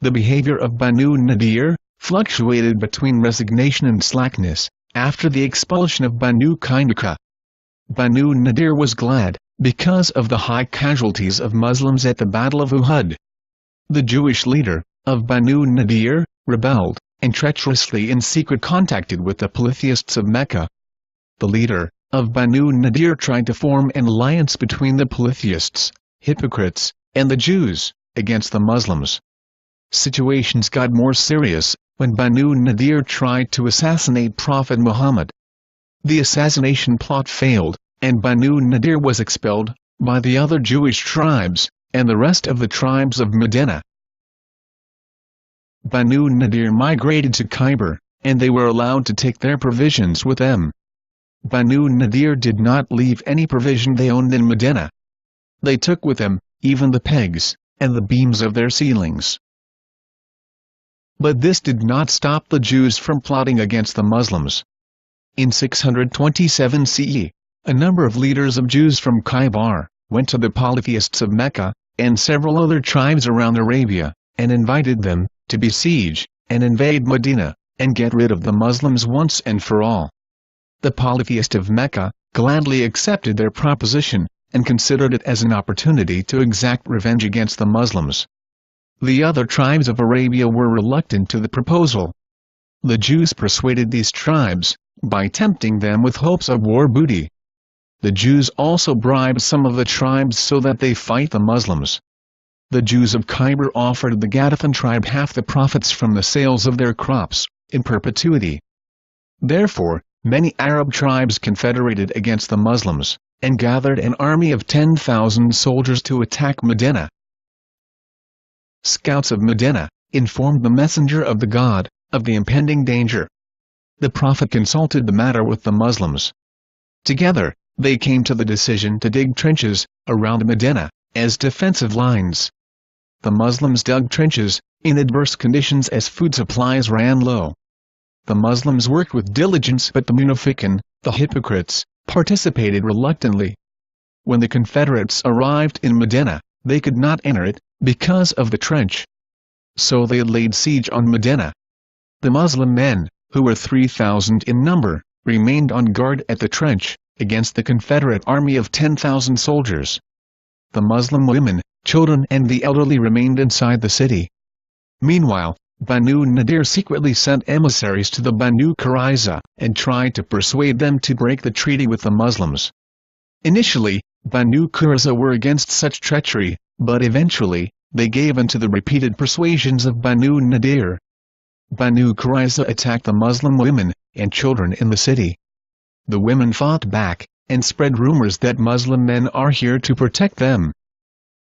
The behavior of Banu Nadeer fluctuated between resignation and slackness. After the expulsion of Banu Quraiza, Banu Nadeer was glad, because of the high casualties of Muslims at the Battle of Uhud. The Jewish leader of Banu Nadeer rebelled, and treacherously in secret contacted with the polytheists of Mecca. The leader of Banu Nadeer tried to form an alliance between the polytheists, hypocrites, and the Jews, against the Muslims. Situations got more serious when Banu Nadeer tried to assassinate Prophet Muhammad. The assassination plot failed, and Banu Nadeer was expelled by the other Jewish tribes and the rest of the tribes of Medina. Banu Nadeer migrated to Khyber, and they were allowed to take their provisions with them. Banu Nadeer did not leave any provision they owned in Medina. They took with them even the pegs and the beams of their ceilings. But this did not stop the Jews from plotting against the Muslims. In 627 CE, a number of leaders of Jews from Khyber went to the polytheists of Mecca and several other tribes around Arabia, and invited them to besiege and invade Medina, and get rid of the Muslims once and for all. The polytheists of Mecca gladly accepted their proposition, and considered it as an opportunity to exact revenge against the Muslims. The other tribes of Arabia were reluctant to the proposal. The Jews persuaded these tribes by tempting them with hopes of war booty. The Jews also bribed some of the tribes so that they fight the Muslims. The Jews of Khyber offered the Ghatafan tribe half the profits from the sales of their crops, in perpetuity. Therefore, many Arab tribes confederated against the Muslims, and gathered an army of 10,000 soldiers to attack Medina. Scouts of Medina informed the messenger of the God of the impending danger. The Prophet consulted the matter with the Muslims. Together, they came to the decision to dig trenches around Medina as defensive lines. The Muslims dug trenches in adverse conditions as food supplies ran low. The Muslims worked with diligence, but the munafiqun, the hypocrites, participated reluctantly. When the Confederates arrived in Medina, they could not enter it because of the trench. So they laid siege on Medina. The Muslim men, who were 3,000 in number, remained on guard at the trench against the Confederate army of 10,000 soldiers. The Muslim women, children and the elderly remained inside the city. Meanwhile, Banu Nadeer secretly sent emissaries to the Banu Quraiza and tried to persuade them to break the treaty with the Muslims. Initially, Banu Quraiza were against such treachery, but eventually, they gave in to the repeated persuasions of Banu Nadeer. Banu Quraiza attacked the Muslim women and children in the city. The women fought back, and spread rumors that Muslim men are here to protect them.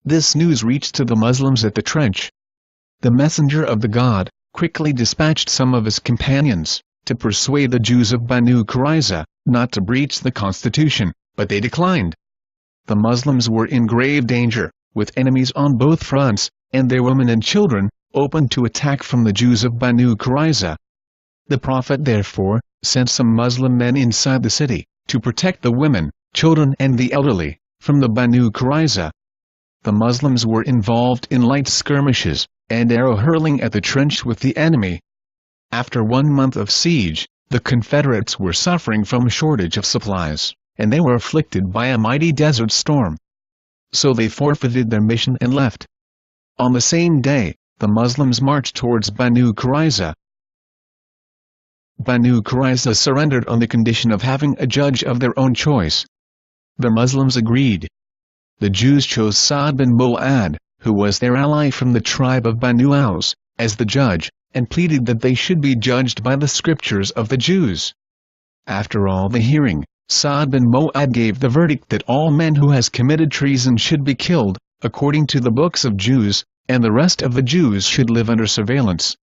This news reached to the Muslims at the trench. The messenger of the God quickly dispatched some of his companions to persuade the Jews of Banu Quraiza not to breach the constitution, but they declined. The Muslims were in grave danger, with enemies on both fronts, and their women and children open to attack from the Jews of Banu Quraiza. The Prophet therefore sent some Muslim men inside the city to protect the women, children and the elderly from the Banu Quraiza. The Muslims were involved in light skirmishes and arrow hurling at the trench with the enemy. After 1 month of siege, the Confederates were suffering from a shortage of supplies, and they were afflicted by a mighty desert storm. So they forfeited their mission and left. On the same day, the Muslims marched towards Banu Quraiza. Banu Quraiza surrendered on the condition of having a judge of their own choice. The Muslims agreed. The Jews chose Sa'd bin Mu'adh, who was their ally from the tribe of Banu Aus, as the judge, and pleaded that they should be judged by the scriptures of the Jews. After all the hearing, Sa'd bin Mu'adh gave the verdict that all men who has committed treason should be killed, according to the books of Jews, and the rest of the Jews should live under surveillance.